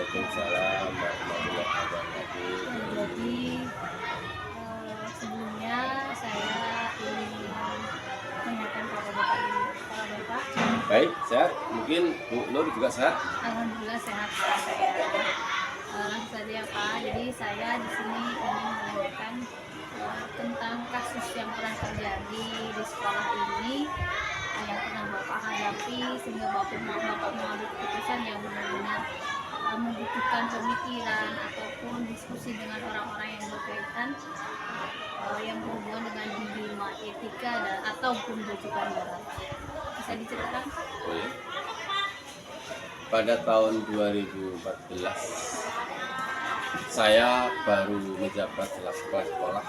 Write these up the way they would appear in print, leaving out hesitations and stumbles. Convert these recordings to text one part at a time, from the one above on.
Waalaikumsalam warahmatullahi wabarakatuh. Jadi sebelumnya saya ingin menanyakan kepada Bapak. Baik, sehat. Mungkin Bu Nur juga sehat. Alhamdulillah sehat saya. Langsung saja ya Pak. Jadi saya di sini ingin menanyakan tentang kasus yang pernah terjadi di sekolah ini, yang pernah Bapak hadapi sehingga Bapak mengambil keputusan yang benar-benar membutuhkan pemikiran ataupun diskusi dengan orang-orang yang berkaitan yang berhubungan dengan dilema etika ataupun rujukan moral. Bisa diceritakan? Boleh. Pada tahun 2014 saya baru menjabat selaku kepala sekolah.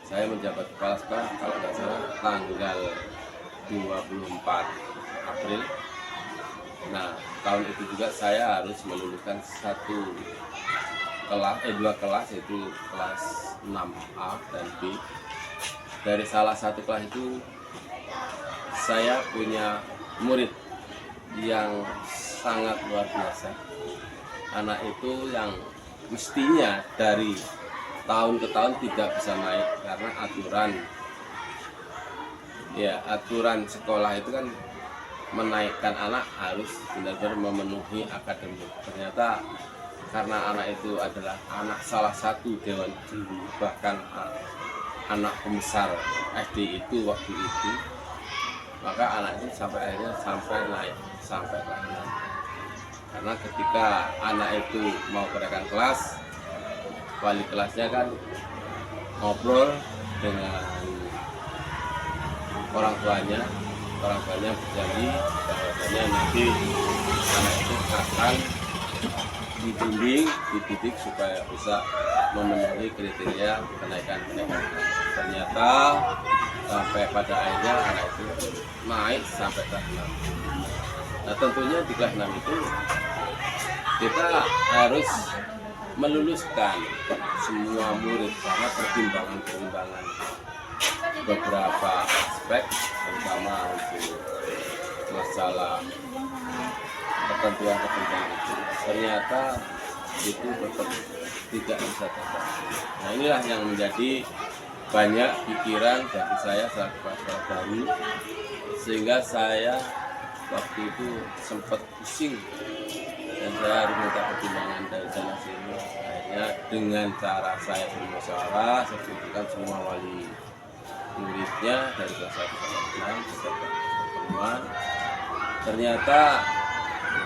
Saya menjabat kepala sekolah kalau nggak salah tanggal 24 April. Nah, tahun itu juga saya harus meluluskan dua kelas, yaitu kelas 6A dan B. Dari salah satu kelas itu saya punya murid yang sangat luar biasa. Anak itu yang mestinya dari tahun ke tahun tidak bisa naik karena aturan sekolah itu kan menaikkan anak harus benar-benar memenuhi akademik. Ternyata karena anak itu adalah anak salah satu dewan guru, bahkan anak pembesar SD itu waktu itu, maka anak itu sampai naik sampai kelas 6. Karena ketika anak itu mau kenaikan kelas, wali kelasnya kan ngobrol dengan orang tuanya berjanji bahwasanya nanti anak itu akan dididik supaya bisa memenuhi kriteria kenaikan. Ternyata sampai pada akhirnya anak itu naik sampai kelas 6. Nah, tentunya di kelas 6 itu kita harus meluluskan semua murid karena pertimbangan beberapa aspek, terutama untuk masalah ketentuan itu. Ternyata itu tetap tidak bisa terjadi. Nah, inilah yang menjadi banyak pikiran bagi saya selaku kepala sekolah baru, sehingga saya waktu itu sempat pusing dan saya harus minta pertimbangan dari sana sini. Akhirnya dengan cara saya bermusyawarah, saya kumpulkan semua wali muridnya dari kelas 1 sampai 6 kita pertemuan. Ternyata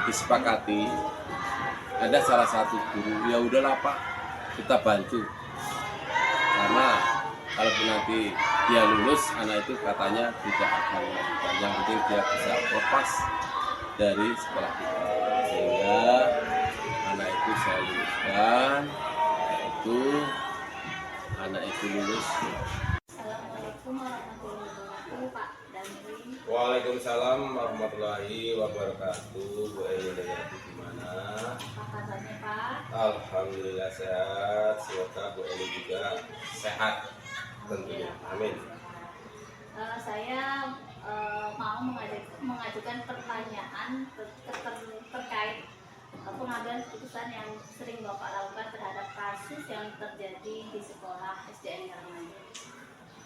disepakati ada salah satu guru, ya udahlah Pak, kita bantu, karena kalaupun nanti dia lulus, anak itu katanya tidak akan melanjutkan, yang penting dia bisa lepas dari sekolah kita. Sehingga anak itu saya luluskan, yaitu anak itu lulus. Assalamualaikum warahmatullahi wabarakatuh, Pak Damri. Waalaikumsalam warahmatullahi wabarakatuh. Bu Eni dari gimana? Apa kabarnya Pak? Alhamdulillah sehat. Semoga Bu Eni juga sehat tentunya. Amin. Saya mau mengajukan pertanyaan terkait pengambilan keputusan yang sering Bapak lakukan terhadap kasus yang terjadi di sekolah SDN Karanganyar.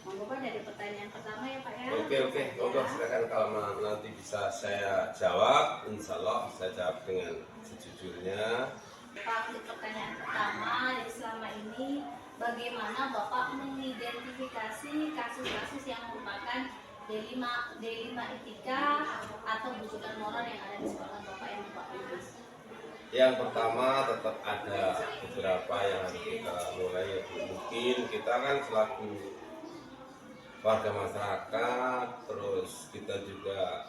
Monggo Pak, dari pertanyaan pertama ya Pak ya. Oke. Monggo silakan, kalau nanti bisa saya jawab, insya Allah saya jawab dengan sejujurnya. Pak, untuk pertanyaan pertama, jadi selama ini bagaimana Bapak mengidentifikasi kasus-kasus yang merupakan dilema etika atau bujukan moral yang ada di sekolah Bapak yang Bapak tulis? Yang pertama, tetap ada beberapa yang harus kita mulai, yaitu mungkin kita kan selaku warga masyarakat, terus kita juga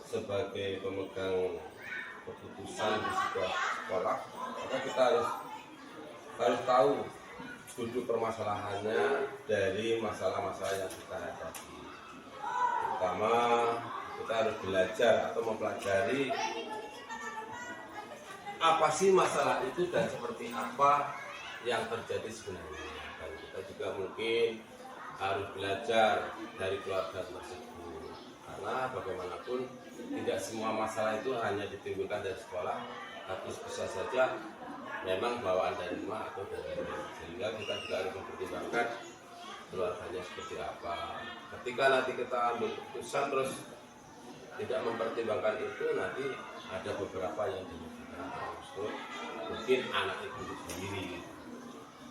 sebagai pemegang keputusan di sebuah sekolah, maka kita harus tahu duduk permasalahannya dari masalah-masalah yang kita hadapi. Pertama, kita harus belajar atau mempelajari apa sih masalah itu dan seperti apa yang terjadi sebenarnya. Dan kita juga mungkin harus belajar dari keluarga tersebut, karena bagaimanapun tidak semua masalah itu hanya ditimbulkan dari sekolah, tapi bisa saja memang bawaan dari rumah atau dari rumah. Sehingga kita juga harus mempertimbangkan keluarganya seperti apa. Ketika nanti kita ambil keputusan terus tidak mempertimbangkan itu, nanti ada beberapa yang dirugikan, termasuk mungkin anak itu sendiri.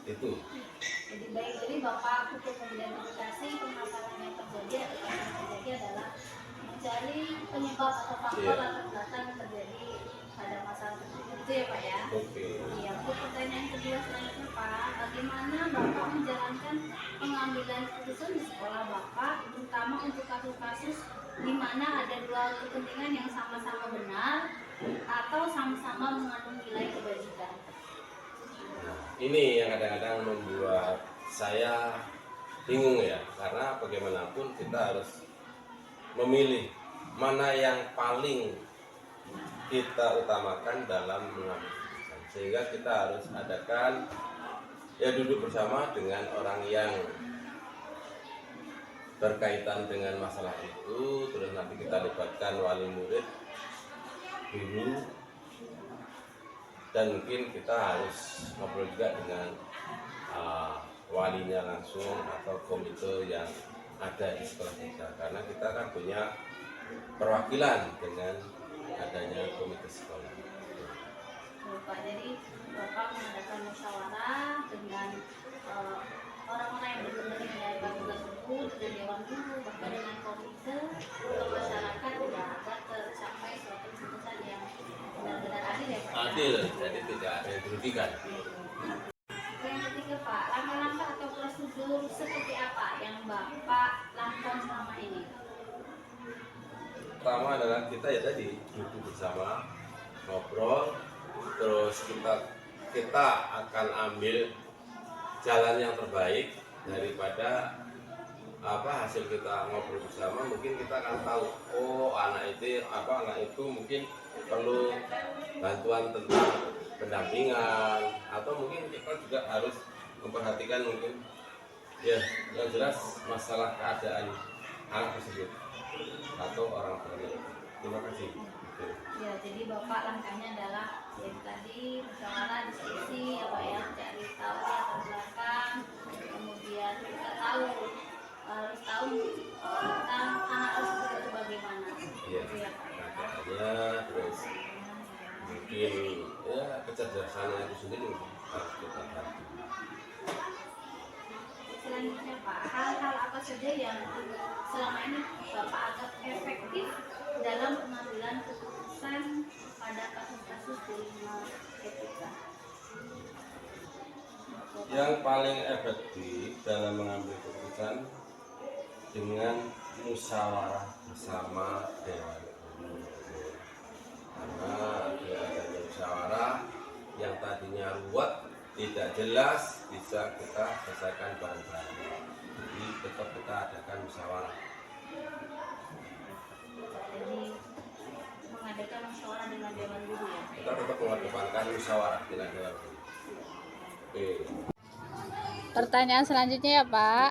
Itu. Jadi baik, jadi Bapak untuk mengidentifikasi permasalahan yang terjadi atau yang terjadi adalah mencari penyebab atau faktor latar belakang yang terjadi pada masalah tersebut, itu ya Pak ya. Oke. Iya, untuk pertanyaan kedua selanjutnya Pak, bagaimana Bapak menjalankan pengambilan keputusan di sekolah Bapak, terutama untuk kasus-kasus di mana ada dua kepentingan yang sama-sama benar atau sama-sama mengandung nilai kebajikan? Ini yang kadang-kadang membuat saya bingung ya, karena bagaimanapun kita harus memilih mana yang paling kita utamakan dalam mengambil keputusan. Sehingga kita harus adakan ya duduk bersama dengan orang yang berkaitan dengan masalah itu, terus nanti kita libatkan wali murid, guru, dan mungkin kita harus ngobrol juga dengan walinya langsung atau komite yang ada di sekolah kita, karena kita kan punya perwakilan dengan adanya komite sekolah. Bapak, jadi Bapak mengadakan musyawarah dengan orang-orang yang berkepentingan dari batu tersebut, dengan dewan guru, bahkan dengan komite untuk masyarakat ya, agar tercapai suatu keputusan yang benar-benar adil ya Pak. Adil, jadi tidak ada yang dirugikan. Yang ketiga Pak, langkah-langkah atau prosedur seperti apa yang Bapak lakukan selama ini? Pertama adalah kita ya tadi duduk bersama, ngobrol, terus kita akan ambil jalan yang terbaik daripada hasil kita ngobrol bersama. Mungkin kita akan tahu, oh anak itu mungkin perlu bantuan tentang pendampingan, atau mungkin kita juga harus memperhatikan mungkin ya yang jelas masalah keadaan anak tersebut atau orang tuanya. Terima kasih. Ya, jadi Bapak langkahnya adalah yang tadi musyawarah, diskusi, apa ya, cari tahu latar belakang, kemudian kita harus tahu tentang anak tersebut itu bagaimana. Iya. Itu ya Pak. Makanya terus mungkin ya kecerdasannya itu sendiri harus kita hati. Selanjutnya Pak, hal-hal apa saja yang selama ini Bapak anggap efektif dalam pengambilan keputusan pada kasus-kasus di lima etika? Yang paling efektif dalam mengambil keputusan dengan musyawarah bersama dewan guru. Karena dengan adanya musyawarah yang tadinya ruwet, tidak jelas, bisa kita selesaikan bareng-bareng. Jadi tetap kita adakan musyawarah. Jadi mengadakan musyawarah dengan dewan guru ya. Kita tetap mengedepankan musyawarah dengan dewan guru. Oke. Pertanyaan selanjutnya ya Pak,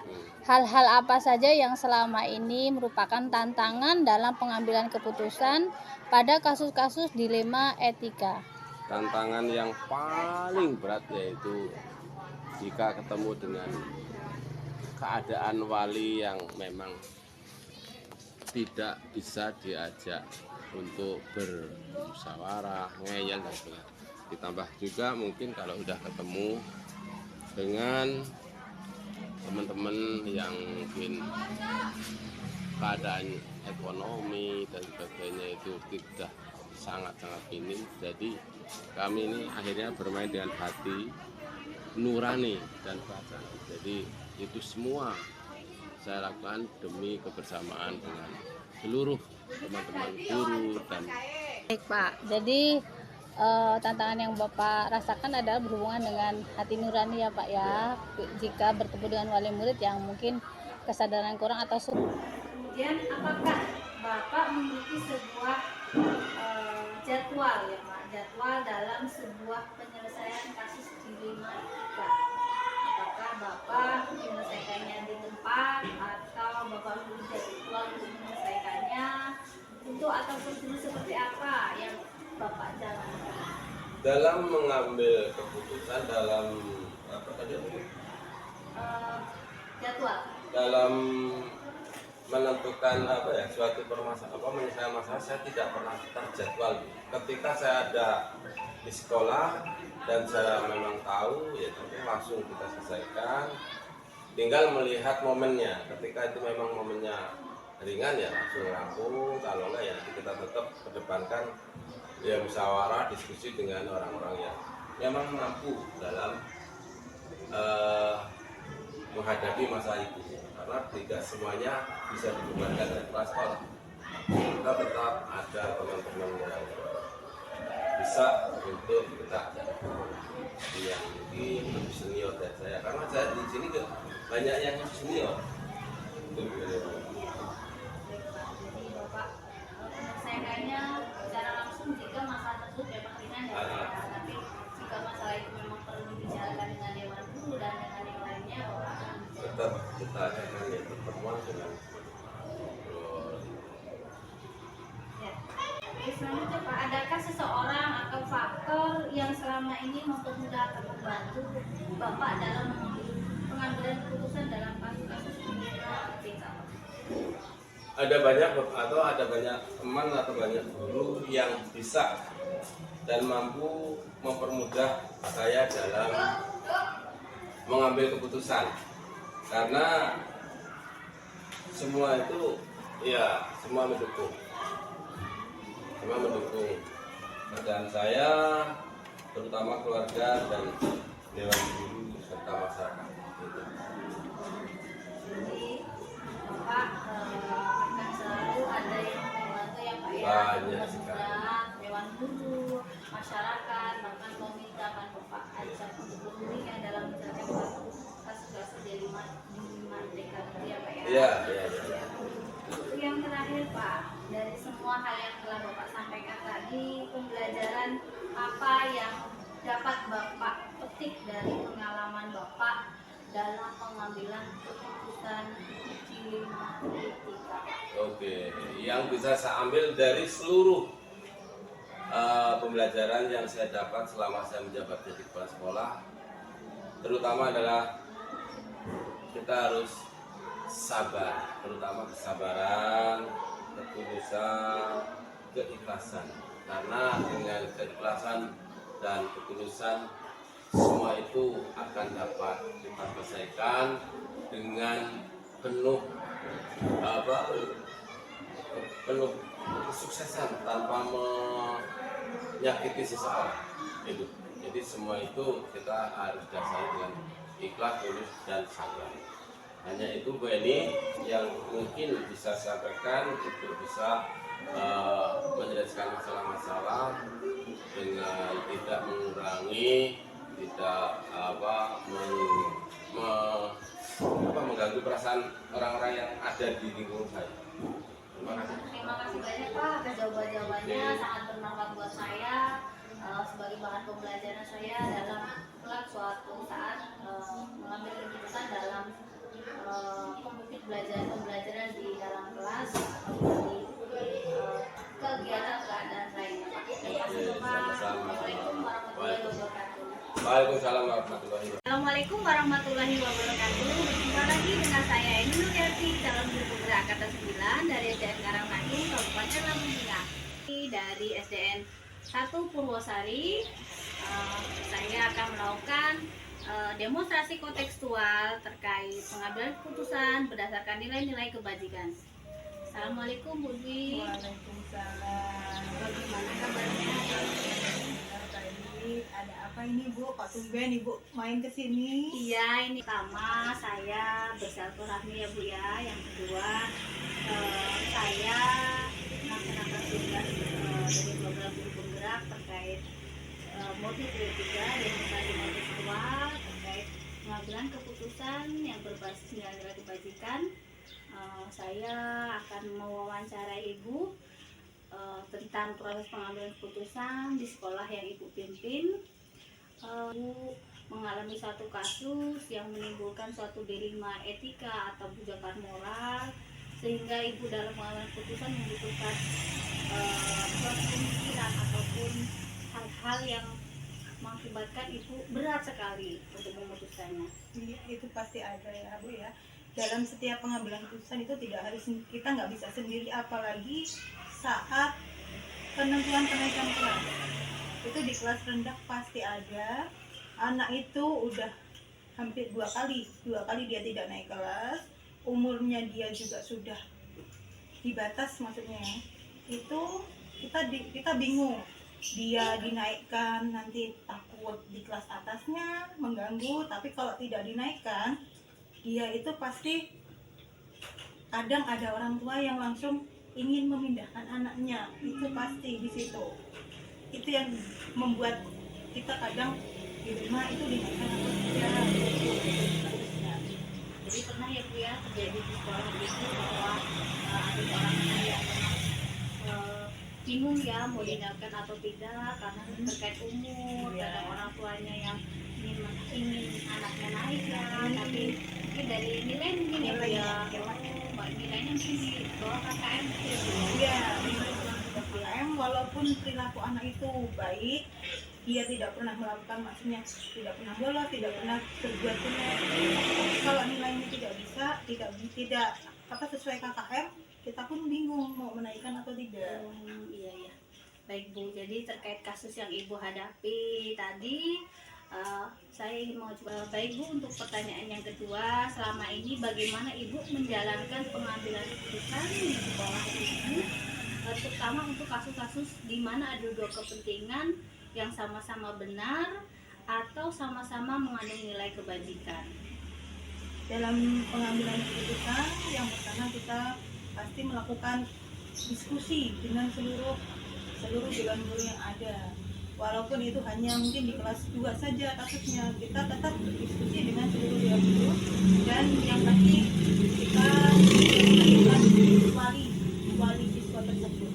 hal-hal apa saja yang selama ini merupakan tantangan dalam pengambilan keputusan pada kasus-kasus dilema etika? Tantangan yang paling berat yaitu jika ketemu dengan keadaan wali yang memang tidak bisa diajak untuk bermusyawarah, ngeyel dan sebagainya. Ditambah juga mungkin kalau udah ketemu dengan teman-teman yang mungkin keadaan ekonomi dan sebagainya itu tidak sangat-sangat minim, jadi kami ini akhirnya bermain dengan hati nurani dan perasaan. Jadi itu semua saya lakukan demi kebersamaan dengan seluruh teman-teman guru dan Baik Pak, jadi tantangan yang Bapak rasakan adalah berhubungan dengan hati nurani ya Pak ya, jika bertemu dengan wali murid yang mungkin kesadaran kurang atau kemudian apakah Bapak memiliki sebuah jadwal ya Pak, jadwal dalam sebuah penyelesaian kasus dilema etika? Apakah Bapak menyelesaikannya di tempat atau Bapak memiliki jadwal untuk menyelesaikannya, untuk atau prosedur seperti apa yang Bapak jalankan? dalam mengambil keputusan dalam apa tadi? Jadwal. Dalam menentukan apa ya suatu permasalahan menyelesaikan masalah, saya tidak pernah terjadwal. Ketika saya ada di sekolah dan saya memang tahu, ya tentu langsung kita selesaikan. Tinggal melihat momennya. Ketika itu memang momennya ringan, ya langsung rampung. Kalau enggak, ya nanti kita tetap kedepankan ya musyawarah, diskusi dengan orang-orang yang memang mampu dalam menghadapi masa itu, karena tidak semuanya bisa dibebankan oleh kepala sekolah. Kita tetap ada teman-teman yang bisa untuk kita yang mungkin lebih senior dari saya, karena saya di sini banyak yang senior. Jadi Bapak menyelesaikannya secara langsung jika masalah tersebut memang ringan ya, Pak. Tapi jika masalah itu memang perlu dibicarakan dengan dewan guru dan dengan yang lainnya, Bapak akan Tetap kita akan ya pertemuan dengan ya. Oke, selanjutnya Pak, adakah seseorang atau faktor yang selama ini mempermudah atau membantu Bapak dalam pengambilan keputusan dalam kasus-kasus penyidikan? ada banyak teman atau banyak guru yang bisa dan mampu mempermudah saya dalam mengambil keputusan, karena semua itu ya semua mendukung dan saya, terutama keluarga dan dewan guru serta masyarakat. Jadi Bapak akan selalu ada yang membantu ya Pak ya, Banyak sekali. mempermudah dewan guru, masyarakat, bahkan pemerintah akan Bapak ajak untuk berunding dalam menjalankan kasus-kasus di Merdeka gitu ya Pak ya. Iya. Untuk yang terakhir Pak, dari semua hal yang telah Bapak sampaikan tadi, pembelajaran apa yang dapat Bapak petik dari pengalaman Bapak dalam pengambilan keputusan uji matematika? Oke, yang bisa saya ambil dari seluruh pembelajaran yang saya dapat selama saya menjabat jadi kepala sekolah, terutama adalah kita harus sabar, terutama kesabaran, ketulusan, keikhlasan. Karena dengan keikhlasan dan ketulusan, semua itu akan dapat kita selesaikan dengan penuh kesuksesan tanpa menyakiti seseorang. Itu. Jadi semua itu kita harus dasari dengan ikhlas, tulus, dan sabar. Hanya itu Bu Eni yang mungkin bisa saya sampaikan untuk bisa menyelesaikan masalah-masalah dengan tidak mengurangi, tidak mengganggu perasaan orang-orang yang ada di lingkungan saya. Terima kasih. Terima kasih banyak Pak atas jawaban-jawabannya, sangat bermanfaat buat saya sebagai bahan pembelajaran saya dalam kelak suatu saat mengambil keputusan dalam pembelajaran di dalam kelas atau di kegiatan keadaan lainnya Pak. Terima kasih Pak. Assalamualaikum warahmatullahi wabarakatuh. Waalaikumsalam warahmatullahi wabarakatuh. Assalamualaikum warahmatullahi wabarakatuh. Berjumpa lagi dengan saya Eni Nuryanti, calon guru penggerak angkatan 9 dari SDN Karangtanjung, Kabupaten Lampung Tengah. Dari SDN 1 Purwosari, saya akan melakukan demonstrasi kontekstual terkait pengambilan keputusan berdasarkan nilai-nilai kebajikan. Assalamualaikum Bu Dwi. Waalaikumsalam. Bagaimana kabarnya? Tadi ada apa ini Bu? Kok tumben Ibu main ke sini? Iya, ini pertama saya bersilaturahmi ya Bu ya. Yang kedua saya melaksanakan tugas dari program guru penggerak terkait modul 23 demonstrasi kontekstual terkait pengambilan keputusan yang berbasis nilai-nilai kebajikan. Saya akan mewawancarai Ibu tentang proses pengambilan keputusan di sekolah yang Ibu pimpin. Ibu mengalami suatu kasus yang menimbulkan suatu dilema etika atau bujakan moral, sehingga Ibu dalam mengambil keputusan membutuhkan suatu pemikiran ataupun hal-hal yang mengakibatkan ibu berat sekali untuk memutuskannya. Iya, itu pasti ada ya Bu ya. Dalam setiap pengambilan keputusan itu tidak harus, kita nggak bisa sendiri, apalagi saat penentuan kenaikan kelas. Itu di kelas rendah pasti ada. Anak itu udah hampir dua kali dia tidak naik kelas. Umurnya dia juga sudah di batas, maksudnya itu kita bingung. Dia dinaikkan nanti takut di kelas atasnya mengganggu, tapi kalau tidak dinaikkan dia itu pasti, kadang ada orang tua yang langsung ingin memindahkan anaknya, itu pasti di situ. Itu yang membuat kita kadang di rumah itu dinaikkan atau tidak gitu, harusnya. Jadi pernah ya Bu ya terjadi di sekolah itu bahwa ada orang tua yang memang bingung ya mau dinaikkan atau tidak karena terkait umur, Iya. ada orang tuanya yang ingin anaknya naik ya, tapi mungkin dari nilai mungkin ya Bu ya, nilainya mungkin di bawah KKM gitu ya. Iya, PKM walaupun perilaku anak itu baik, dia tidak pernah melakukan, maksudnya tidak pernah bolos, tidak pernah berbuat benar. Kalau nilainya tidak bisa, tidak apa sesuai KKM, kita pun bingung mau menaikkan atau tidak. Iya ya. Baik Bu, jadi terkait kasus yang Ibu hadapi tadi, saya ingin mau coba. Baik Bu, untuk pertanyaan yang kedua, selama ini bagaimana Ibu menjalankan pengambilan keputusan di sekolah Ibu, terutama untuk kasus-kasus di mana ada dua kepentingan yang sama-sama benar atau sama-sama mengandung nilai kebajikan? Dalam pengambilan keputusan, yang pertama kita pasti melakukan diskusi dengan seluruh dewan guru yang ada. Walaupun itu hanya mungkin di kelas 2 saja kasusnya, kita tetap berdiskusi dengan seluruh dewan guru, dan yang pasti kita melakukan wali siswa tersebut.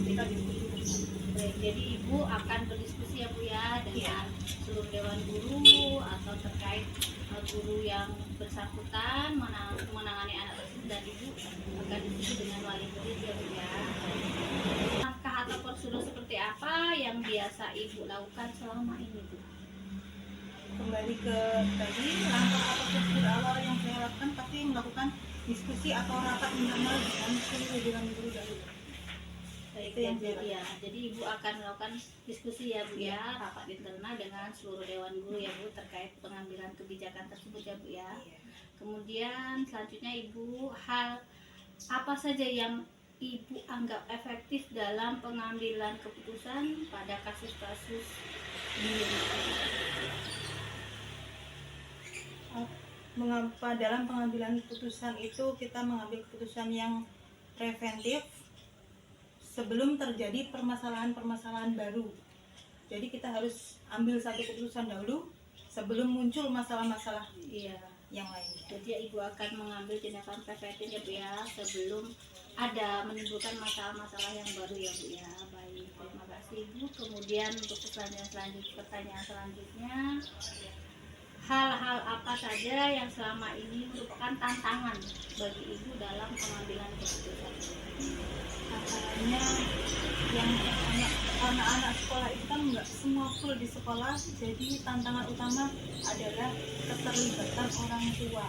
Kita diskusi bersama. Baik, jadi Ibu akan berdiskusi ya Bu ya dengan seluruh dewan guru atau terkait guru yang bersangkutan menangani anak tersebut, dan Ibu akan diskusi dengan wali murid ya Bu ya. Langkah atau prosedur seperti apa yang biasa Ibu lakukan selama ini Bu? Kembali ke tadi, langkah atau prosedur awal yang saya lakukan pasti melakukan diskusi atau rapat internal dengan seluruh dewan guru dahulu. Baik, Itu yang jadi ya, jadi Ibu akan melakukan diskusi ya Bu ya, rapat internal dengan seluruh dewan guru ya Bu terkait pengambilan kebijakan tersebut ya Bu ya. Kemudian selanjutnya Ibu, hal apa saja yang Ibu anggap efektif dalam pengambilan keputusan pada kasus-kasus di Mengapa dalam pengambilan keputusan itu kita mengambil keputusan yang preventif sebelum terjadi permasalahan-permasalahan baru. Jadi kita harus ambil satu keputusan dahulu sebelum muncul masalah-masalah Iya. yang lainnya. Jadi ya, Ibu akan mengambil tindakan preventif ya Bu ya sebelum ada menimbulkan masalah-masalah yang baru ya Bu ya. Baik, terima kasih Ibu. Kemudian untuk pertanyaan selanjutnya, hal-hal apa saja yang selama ini merupakan tantangan bagi Ibu dalam pengambilan keputusan? Katanya yang pertama, karena anak sekolah itu kan nggak semua full di sekolah, jadi tantangan utama adalah keterlibatan orang tua.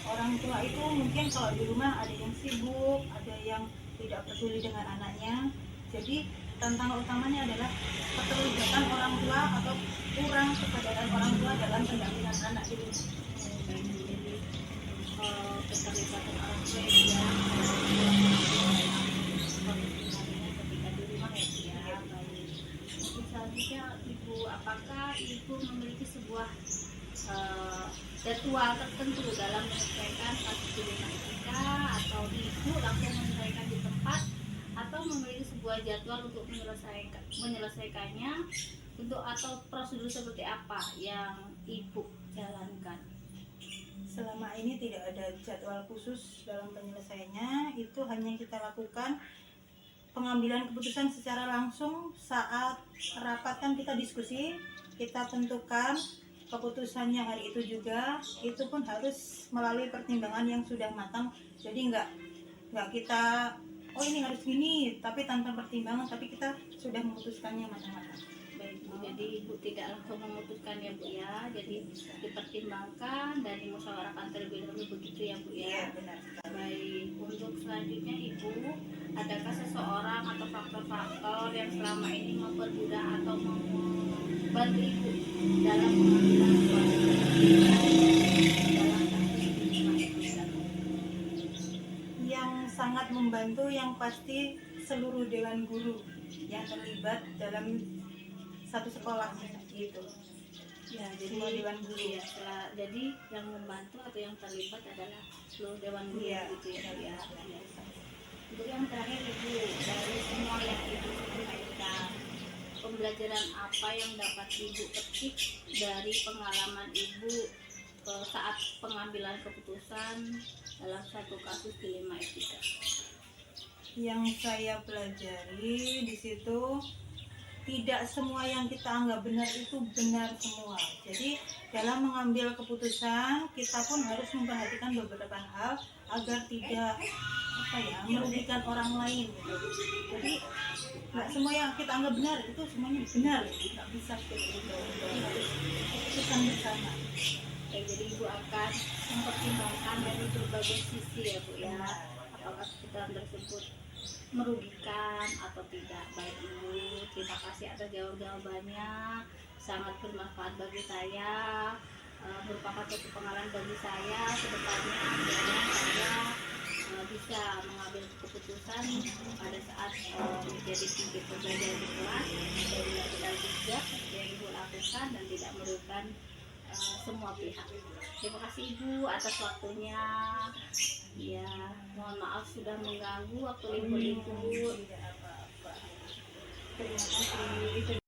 Orang tua itu mungkin kalau di rumah ada yang sibuk, ada yang tidak peduli dengan anaknya. Jadi tantangan utamanya adalah keterlibatan orang tua atau kurang kesadaran orang tua dalam pendampingan anak di rumah. Jadi keterlibatan orang tua ya ketika di rumah ya Bu ya. Baik. Selanjutnya Ibu, apakah Ibu memiliki sebuah jadwal tertentu dalam menyelesaikan kasus dilematika, atau Ibu langsung menyelesaikan di tempat, atau memiliki sebuah jadwal untuk menyelesaikannya, untuk atau prosedur seperti apa yang Ibu jalankan? Selama ini tidak ada jadwal khusus dalam penyelesaiannya, itu hanya kita lakukan pengambilan keputusan secara langsung saat rapat. Kan kita diskusi, kita tentukan keputusannya hari itu juga, itu pun harus melalui pertimbangan yang sudah matang. Jadi nggak kita oh ini harus gini tapi tanpa pertimbangan, tapi kita sudah memutuskannya matang-matang. Baik Bu, jadi Ibu tidak langsung memutuskan ya Bu ya, jadi dipertimbangkan dan dimusyawarahkan terlebih dahulu begitu ya Bu Iya, ya. benar. Baik, untuk selanjutnya Ibu, adakah seseorang atau faktor-faktor yang selama ini mempermudah atau membantu Ibu dalam mengambil suatu keputusan dalam kasus ini? Yang sangat membantu yang pasti seluruh dewan guru yang terlibat dalam satu sekolah gitu. Ya, Semua jadi dewan guru. ya, jadi yang membantu atau yang terlibat adalah seluruh dewan guru Iya, gitu ya Bu ya. Ya. Untuk yang terakhir Ibu, dari semua yang Ibu sampaikan, pembelajaran apa yang dapat Ibu petik dari pengalaman Ibu saat pengambilan keputusan dalam satu kasus dilema etika? Yang saya pelajari di situ, tidak semua yang kita anggap benar itu benar semua. Jadi dalam mengambil keputusan kita pun harus memperhatikan beberapa hal agar tidak merugikan orang lain gitu. Jadi nggak semua yang kita anggap benar itu semuanya benar, nggak bisa seperti itu. Harus keputusan bersama. Jadi Ibu akan mempertimbangkan dari berbagai sisi ya Bu ya, apakah keputusan tersebut merugikan atau tidak. Baik Ibu, terima kasih atas jawabannya, sangat bermanfaat bagi saya, merupakan suatu pengalaman bagi saya kedepannya akhirnya saya bisa mengambil keputusan pada saat menjadi tingkat pembelajaran di kelas dan melakukan juga yang Ibu lakukan dan tidak merugikan semua pihak. Terima kasih Ibu atas waktunya. Ya, mohon maaf sudah mengganggu waktu libur Ibu. Terima kasih.